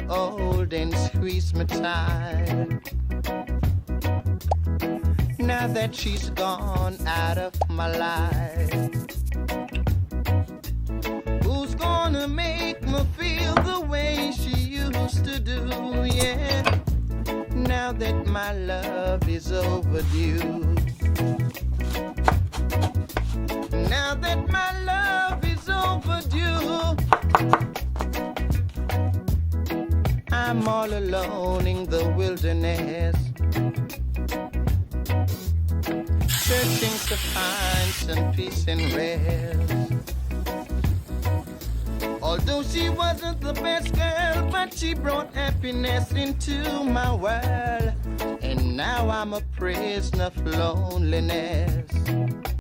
her old and squeeze me tight. Now that she's gone out of my life, who's gonna make me feel the way she used to do? Yeah, now that my love is overdue. Now that my love is overdue, I'm all alone in the wilderness, searching to find some peace and rest. Although she wasn't the best girl, but she brought happiness into my world, and now I'm a prisoner of loneliness.